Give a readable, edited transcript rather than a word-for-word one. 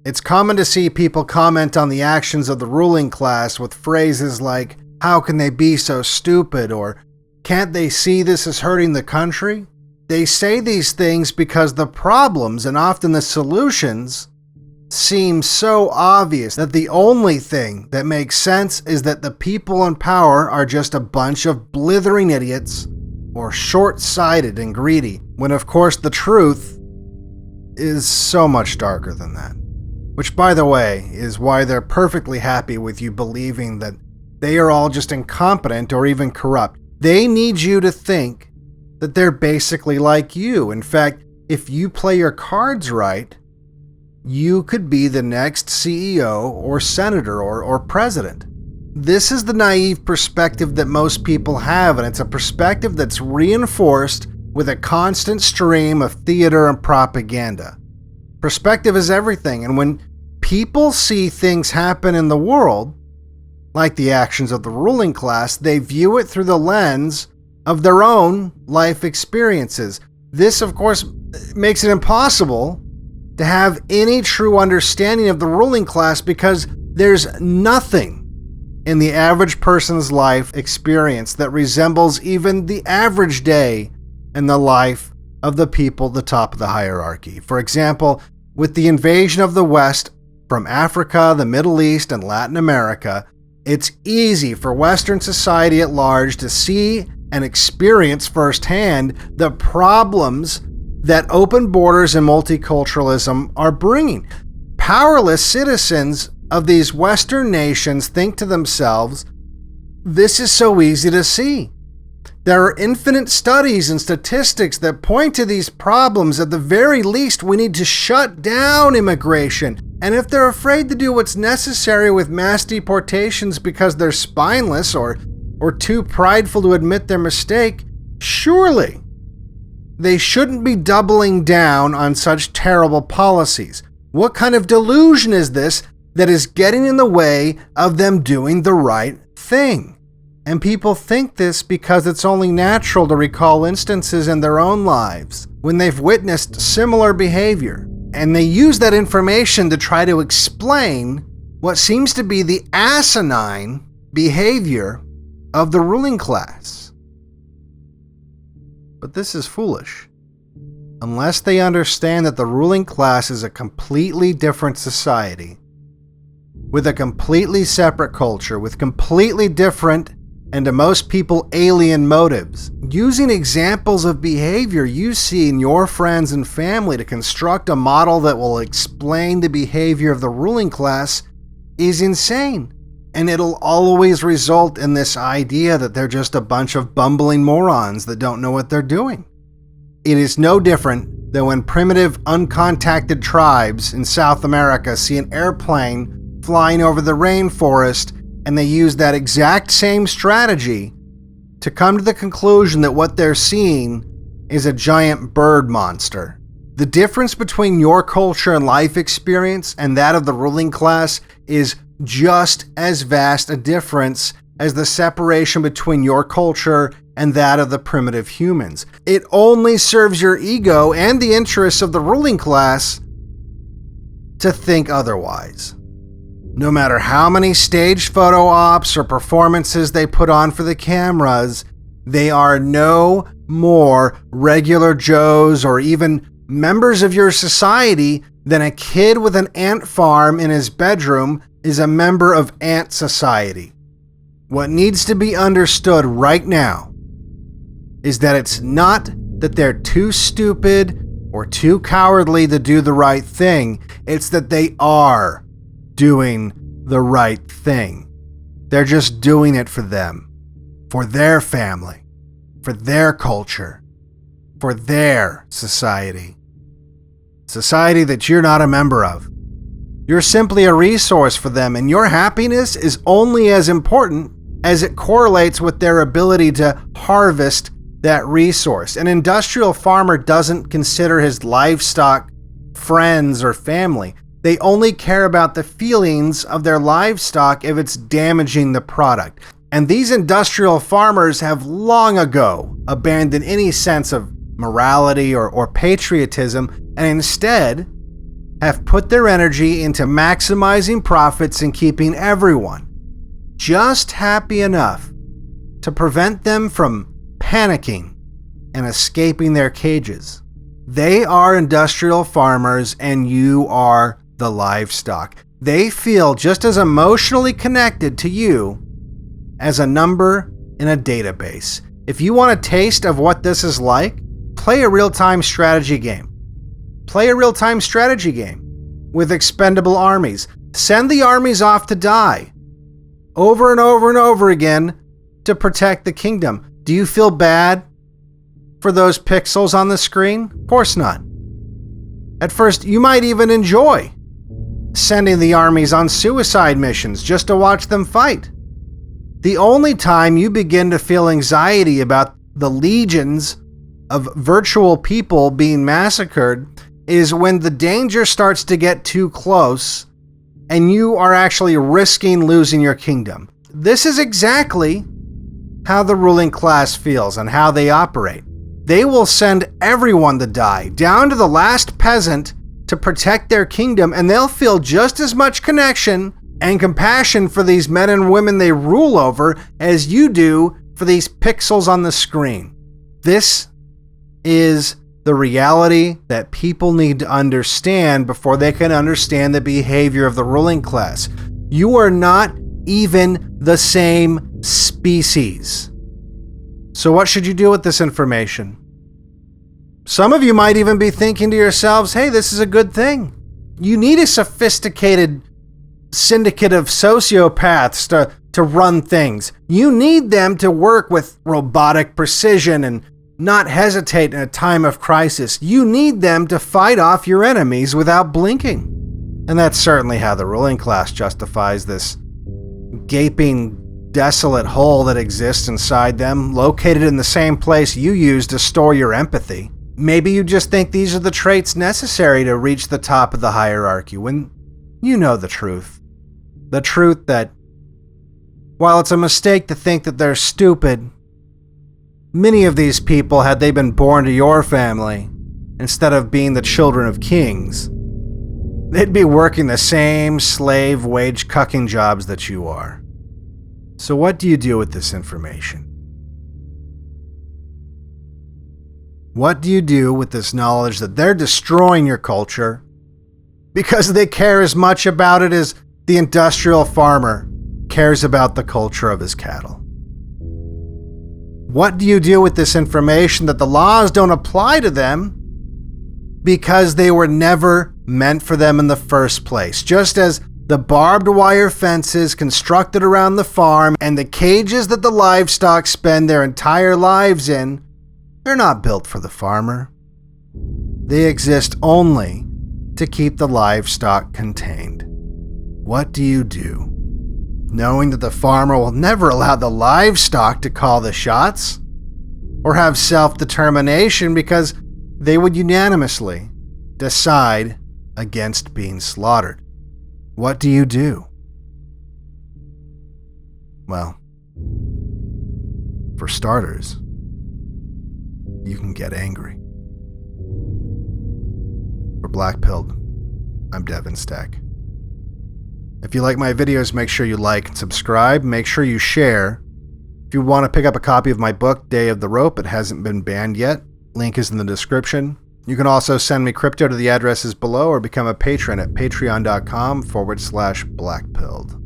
It's common to see people comment on the actions of the ruling class with phrases like, "How can they be so stupid?" or "Can't they see this is hurting the country?" They say these things because the problems, and often the solutions, seem so obvious that the only thing that makes sense is that the people in power are just a bunch of blithering idiots or short-sighted and greedy, when of course the truth is so much darker than that. Which, by the way, is why they're perfectly happy with you believing that they are all just incompetent or even corrupt. They need you to think that they're basically like you. In fact, if you play your cards right, you could be the next CEO or senator or president. This is the naive perspective that most people have, and it's a perspective that's reinforced with a constant stream of theater and propaganda. Perspective is everything, and when people see things happen in the world, like the actions of the ruling class, they view it through the lens of their own life experiences. This, of course, makes it impossible to have any true understanding of the ruling class because there's nothing in the average person's life experience that resembles even the average day in the life of the people at the top of the hierarchy. For example, with the invasion of the West from Africa, the Middle East, and Latin America, it's easy for Western society at large to see and experience firsthand the problems that open borders and multiculturalism are bringing. Powerless citizens of these Western nations think to themselves, this is so easy to see. There are infinite studies and statistics that point to these problems. At the very least, we need to shut down immigration. And if they're afraid to do what's necessary with mass deportations because they're spineless or too prideful to admit their mistake, surely they shouldn't be doubling down on such terrible policies. What kind of delusion is this that is getting in the way of them doing the right thing? And people think this because it's only natural to recall instances in their own lives when they've witnessed similar behavior. And they use that information to try to explain what seems to be the asinine behavior of the ruling class. But this is foolish. Unless they understand that the ruling class is a completely different society, with a completely separate culture, with completely different and to most people alien motives, using examples of behavior you see in your friends and family to construct a model that will explain the behavior of the ruling class is insane. And it'll always result in this idea that they're just a bunch of bumbling morons that don't know what they're doing. It is no different than when primitive, uncontacted tribes in South America see an airplane flying over the rainforest, and they use that exact same strategy to come to the conclusion that what they're seeing is a giant bird monster. The difference between your culture and life experience and that of the ruling class is just as vast a difference as the separation between your culture and that of the primitive humans. It only serves your ego and the interests of the ruling class to think otherwise. No matter how many staged photo ops or performances they put on for the cameras, they are no more regular Joes or even members of your society than a kid with an ant farm in his bedroom is a member of ant society. What needs to be understood right now is that it's not that they're too stupid or too cowardly to do the right thing. It's that they are doing the right thing. They're just doing it for them, for their family, for their culture, for their society. Society that you're not a member of. You're simply a resource for them, and your happiness is only as important as it correlates with their ability to harvest that resource. An industrial farmer doesn't consider his livestock friends or family. They only care about the feelings of their livestock if it's damaging the product. And these industrial farmers have long ago abandoned any sense of morality or patriotism, and instead have put their energy into maximizing profits and keeping everyone just happy enough to prevent them from panicking and escaping their cages. They are industrial farmers and you are the livestock. They feel just as emotionally connected to you as a number in a database. If you want a taste of what this is like, play a real-time strategy game. Play a real-time strategy game with expendable armies. Send the armies off to die over and over and over again to protect the kingdom. Do you feel bad for those pixels on the screen? Of course not. At first, you might even enjoy sending the armies on suicide missions just to watch them fight. The only time you begin to feel anxiety about the legions of virtual people being massacred is when the danger starts to get too close and you are actually risking losing your kingdom. This is exactly how the ruling class feels and how they operate. They will send everyone to die, down to the last peasant, to protect their kingdom, and they'll feel just as much connection and compassion for these men and women they rule over as you do for these pixels on the screen. This is the reality that people need to understand before they can understand the behavior of the ruling class. You are not even the same species. So what should you do with this information? Some of you might even be thinking to yourselves, hey, this is a good thing. You need a sophisticated syndicate of sociopaths to run things. You need them to work with robotic precision and not hesitate in a time of crisis. You need them to fight off your enemies without blinking. And that's certainly how the ruling class justifies this gaping, desolate hole that exists inside them, located in the same place you use to store your empathy. Maybe you just think these are the traits necessary to reach the top of the hierarchy, when you know the truth. The truth that, while it's a mistake to think that they're stupid, many of these people, had they been born to your family, instead of being the children of kings, they'd be working the same slave wage cucking jobs that you are. So what do you do with this information? What do you do with this knowledge that they're destroying your culture because they care as much about it as the industrial farmer cares about the culture of his cattle? What do you do with this information that the laws don't apply to them because they were never meant for them in the first place? Just as the barbed wire fences constructed around the farm and the cages that the livestock spend their entire lives in, they're not built for the farmer. They exist only to keep the livestock contained. What do you do, knowing that the farmer will never allow the livestock to call the shots or have self-determination because they would unanimously decide against being slaughtered? What do you do? Well, for starters, you can get angry. For BlackPilled, I'm Devin Stack. If you like my videos, make sure you like and subscribe. Make sure you share. If you want to pick up a copy of my book, Day of the Rope, it hasn't been banned yet. Link is in the description. You can also send me crypto to the addresses below or become a patron at patreon.com/BlackPilled.